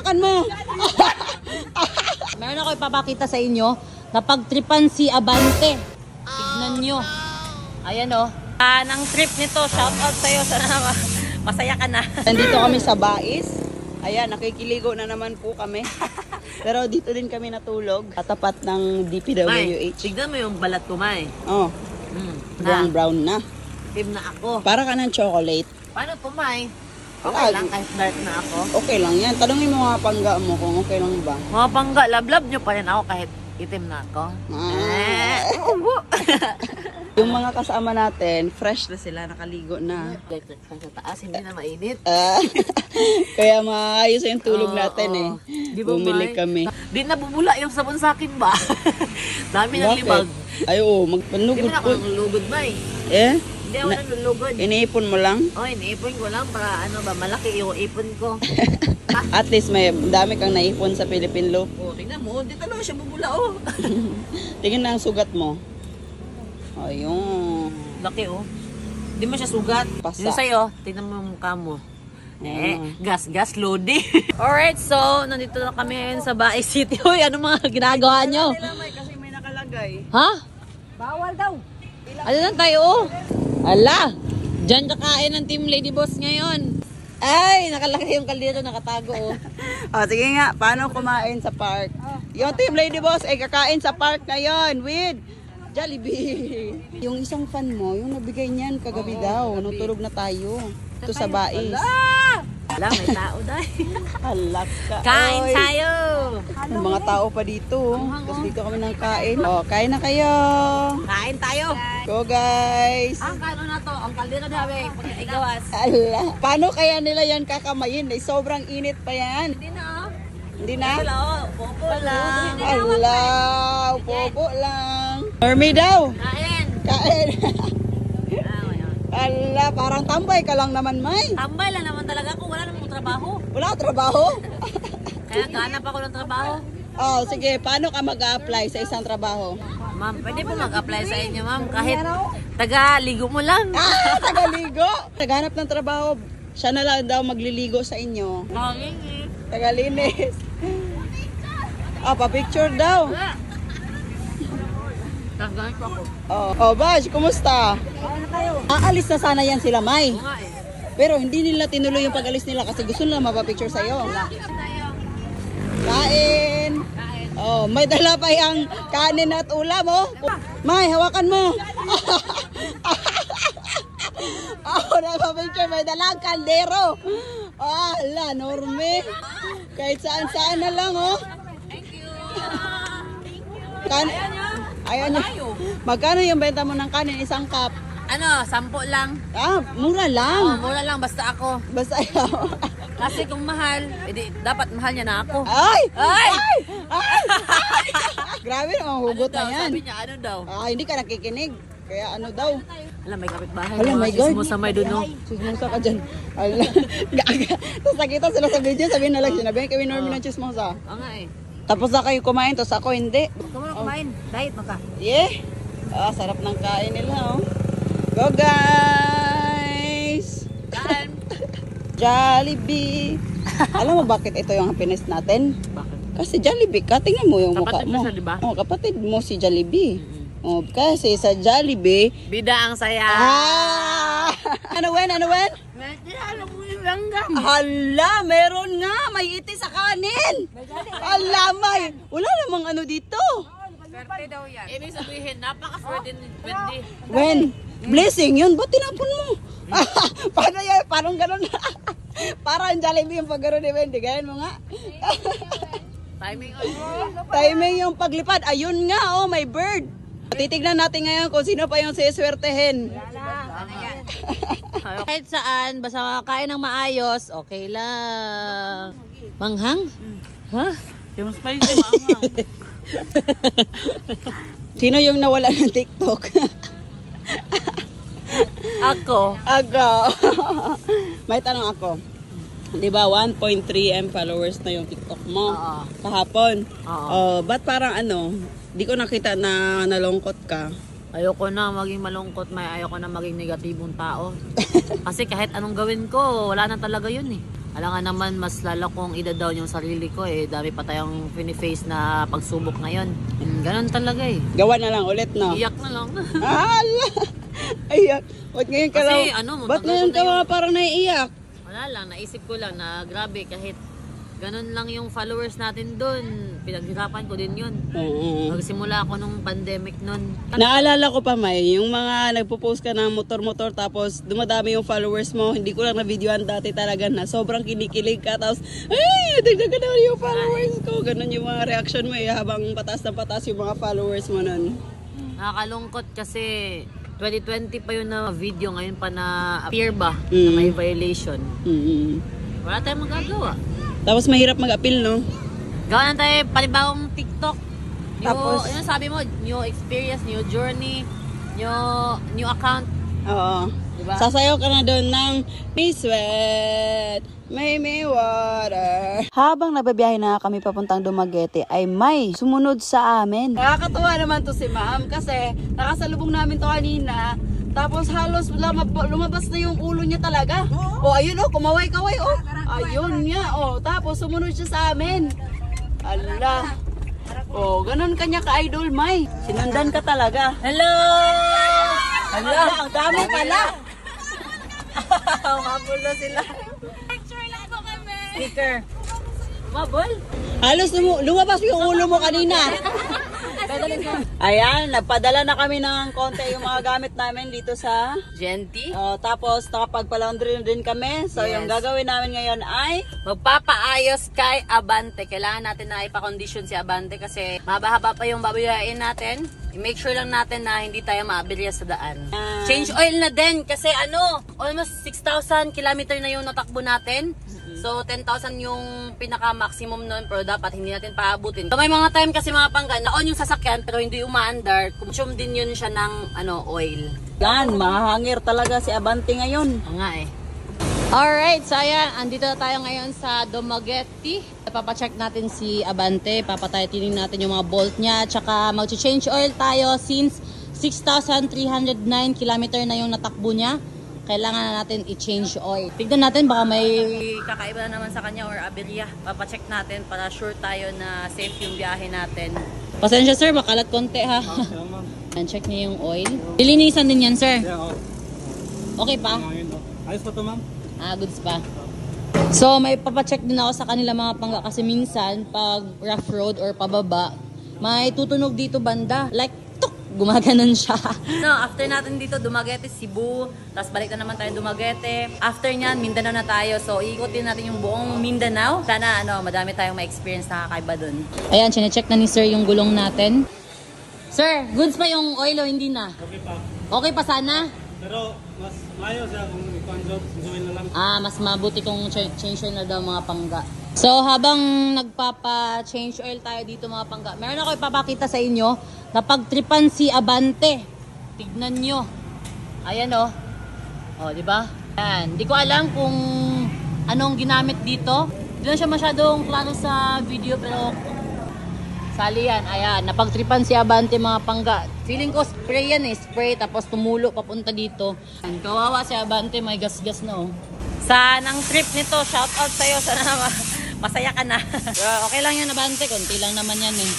hawakan mo. Meron ako ipapakita sa inyo na pagtripan si Abante. Tignan nyo. Ayan o. Ang trip nito, shout out sa'yo. Sana masaya ka na. Nandito kami sa Bais. Ayan, nakikiligo na naman po kami. Pero dito din kami natulog. Katapat ng DPWH. May, tignan mo yung balat ko, May. Oh, brown na. Team na ako. Para ka ng chocolate. Paano po, May? Okay lang kahit dark na ako? Okay lang yan. Tanungin mo mga pangga mo kung okay lang ba. Mga pangga, love nyo pa rin ako kahit itim na ako. Yung mga kasama natin, fresh na sila, nakaligo na. Sa taas, hindi na mainit. Kaya maayos yung tulog natin eh. Di ba, bumili kami. Di nabubula yung sabon sa akin ba? Dami ng libag. Ay oo, magpanugod po. Di mo na ako nalulugod ba eh? Eh? Hindi ako nalulugod. Iniipon mo lang? Oo, iniipon ko lang para ano ba, malaki yung ipon ko. At least may dami kang naipon sa Philippine Loaf. Oh, tingnan mo, di talaga siya bubula oh. Tingnan na ang sugat mo. Ayun. Laki oh. Di mo siya sugat. Pasa. Yung sa'yo, tingnan mo yung mukha mo. Gas, Lodi. Alright, so, nandito na kami ngayon sa Bais City. Hoy, ano mga ginagawa nyo? Kasi may nakalagay. Ha? Bawal daw. Ano lang tayo oh? Ala! Diyan kakain ng Team Lady Boss ngayon. Ay, nakalaki yung kaldero, nakatago oh. Sige nga, paano kumain sa park? Yung Team Lady Boss ay kakain sa park ngayon with Jollibee. Yung isang fan mo, yung nabigay niyan kagabi daw. Nutulog na tayo. Ito sa Bais. Wala, may tao dahil. Halak ka. Kain oy. tayo! May mga tao pa dito. Tapos dito kami nang kain. Kain na kayo. Kain tayo! Go guys. Ang kano na to, ang kaldero namin, pagkatigawas. Ala. Paano kaya nila yan kakamayin? Sobrang init pa yan. Hindi na oh. Hindi na? Wala oh, popo lang. Ala. Popo lang. Mermaid daw. Kain! Kain. Ngayon. Ala. Parang tambay ka lang naman, May. Tambay lang naman talaga ako, wala namang trabaho. Wala ka trabaho? Kaya ganap ako ng trabaho. Sige. Paano ka mag-a-apply sa isang trabaho? Ma'am, pwede po mag-apply sa inyo, ma'am. Kahit taga-ligo mo lang. Tagaligo. Naghanap ng trabaho. Siya na lang daw magliligo sa inyo. Tagalinis. Pa-picture daw. Taganap ako. Bash, kumusta? Aalis na sana yan sila, May. Oo nga eh. Pero hindi nila tinuloy yung pag-alis nila kasi gusto nila mapapicture sa'yo. Kain! May dala pa yung kanin at ulam, oh. May, hawakan mo. Napapicture, may dalang kaldero. Ala, Norme. Kahit saan-saan na lang, oh. Thank you. Ayan nyo. Magkano yung benta mo ng kanin? Isang cup? Ano, 10 lang. Mura lang. Mura lang, basta ako. Basta ayaw. Kasi kung mahal, edi, dapat mahal niya na ako. Ay! Ay! Grabe naman, hugot na yan. Sabi niya, ano daw? Hindi ka nakikinig. Kaya ano daw? Alam, may kapitbahay. Alam, my God. Mo sa may doon, no? Chismosa ka dyan. Ala. Tapos nakita sila sa video, sabihin na lang, sinabihin kami normal ng chismosa. Oo nga eh. Tapos na kayo kumain, tapos ako hindi. Kumano kumain? Diet mo ka? Yeah. Sarap ng kain nila, oh. Go guys! Kaan? Jollibee! Alam mo bakit ito yung happiness natin? Bakit? Kasi Jollibee ka, tingnan mo yung mukha Kapatid mo. mo siya, diba? Kapatid mo si Jollibee. Kasi sa Jollibee, Bida ang saya. Ano wen? Alam mo yung langgam. Hala, meron nga, may iti sa kanin. Hala, may. Wala namang ano dito. Swerte daw yan. Ibig sabihin, napaka-swerte ni Wendy. Wen, blessing yun, ba't tinapon mo? Paano yan? Parang ganun. Parang Jollibee yung pag-gano'n ni Wendy. Ganyan mo nga. Timing Timing yung paglipad. Ayun nga, may bird. Titignan natin ngayon kung sino pa yung siswertehin. Kahit saan, basta makakain ng maayos, okay lang. Manghang? Ha? Yung spicy manghang. Sino yung nawala ng TikTok? Ako. May tanong ako. Di ba 1.3M followers na yung TikTok mo kahapon? Ba't parang di ko nakita na nalungkot ka? Ayoko na maging malungkot, ayoko na maging negatibong tao. Kasi kahit anong gawin ko, wala na talaga yun eh. Alam nga naman, mas lalo kong ida-down yung sarili ko eh. Dami pa tayong fini-face na pagsubok ngayon. Ganon talaga eh. Gawa na lang ulit, no? Iyak na lang. Hala! Ayak. Ba't ngayon ka Kasi, lang? ano, Ba't matagal ngayon ko ka na mga parang naiiyak? Wala lang, naisip ko lang na grabe kahit ganon lang yung followers natin doon. Pinaghirapan ko din yun. Oo. Magsimula ako nung pandemic nun. Naalala ko pa, May, yung mga nagpo-post ka ng motor-motor tapos dumadami yung followers mo. Hindi ko lang na-videoan dati talaga na sobrang kinikilig ka. Tapos, ay, dagdagan na yung followers ko. Ganon yung mga reaction mo eh, habang patas na patas yung mga followers mo nun. Nakakalungkot kasi 2020 pa yun na video, ngayon pa na appear ba na may violation. Wala tayong magagawa. Tapos mahirap mag-appeal, no? Gawa na tayo panibagong TikTok. Tapos, Yun sabi mo, new experience, new journey, new account. Oo. Diba? Sasayaw ka na doon ng May Sweat, May Water. Habang nababiyahe na kami papuntang Dumaguete, ay may sumunod sa amin. Nakakatuwa naman to si ma'am kasi nakasalubong namin to kanina. Tapos halos lumabas na yung ulo niya talaga. O ayun o, kumaway-kaway o. Ayun niya o. Tapos sumunod siya sa amin. Ala. O, ganun kanya ka-idol, May. Sinundan ka talaga. Hello! Ala, ang dami pala. Mabulo sila. Picture lang po kami. Sticker. Mabol? Halos lumabas yung ulo mo kanina. Ayan, nagpadala na kami ng konti yung mga gamit namin dito sa... Genty? tapos nakapagpa-laundry na din kami. So Yes. yung gagawin namin ngayon ay... Magpapaayos kay Abante. Kailangan natin na ipa-condition si Abante kasi mahaba pa yung babayain natin. I-make sure lang natin na hindi tayo maaberya sa daan. Change oil na din kasi almost 6,000 kilometer na yung natakbo natin. So 10,000 yung pinaka-maximum nun pero dapat hindi natin paabutin. So may mga time kasi mga pangga na-on yung sasakyan pero hindi umaandar. Consume din yun siya ng oil. Yan, mahangir talaga si Abante ngayon. Oo nga eh. Alright, so ayan, andito na tayo ngayon sa Dumaguete. Papacheck natin si Abante, papataytinin natin yung mga bolt niya, tsaka mag-change oil tayo since 6,309 kilometer na yung natakbo niya. Kailangan na natin i-change oil. Tignan natin, baka may kakaiba na naman sa kanya or aberya. Papacheck natin para sure tayo na safe yung biyahe natin. Pasensya sir, makalat konti ha. Check niya yung oil. Lilinisan din yan sir. Okay pa? Ayos pa to ma'am? Goods pa. So, may papacheck din ako sa kanila mga pangga kasi minsan, pag rough road or pababa, may tutunog dito banda. Like, tuk! Gumaganon siya. So, after natin dito, Dumaguete, Cebu, tapos balik na naman tayo Dumaguete. After nyan, Mindanao na tayo. So, iikutin natin yung buong Mindanao. Sana, madami tayong ma-experience na kakaiba dun. Ayan, chinecheck na ni sir yung gulong natin. Sir, goods pa yung oil o hindi na? Okay pa. Okay pa sana? Pero mas mayo siya kung i-conjot, join na lang. Mas mabuti kung change oil na daw mga pangga. So, habang nagpapa-change oil tayo dito mga pangga, meron ako ipapakita sa inyo na pagtripan si Abante. Tignan nyo. Ayan o. O, di ba? Ayan. Di ko alam kung anong ginamit dito. Di lang siya masyadong klaro sa video pero sali yan. Ayan. Napagtripan si Abante mga pangga. Feeling ko spray yan eh. Spray tapos tumulo papunta dito. Ayan. Kawawa si Abante. May gas-gas na oh. Sa nang trip nito, shout out sa'yo. Sana masaya ka na. Okay lang yan Abante. Konti lang naman yan eh.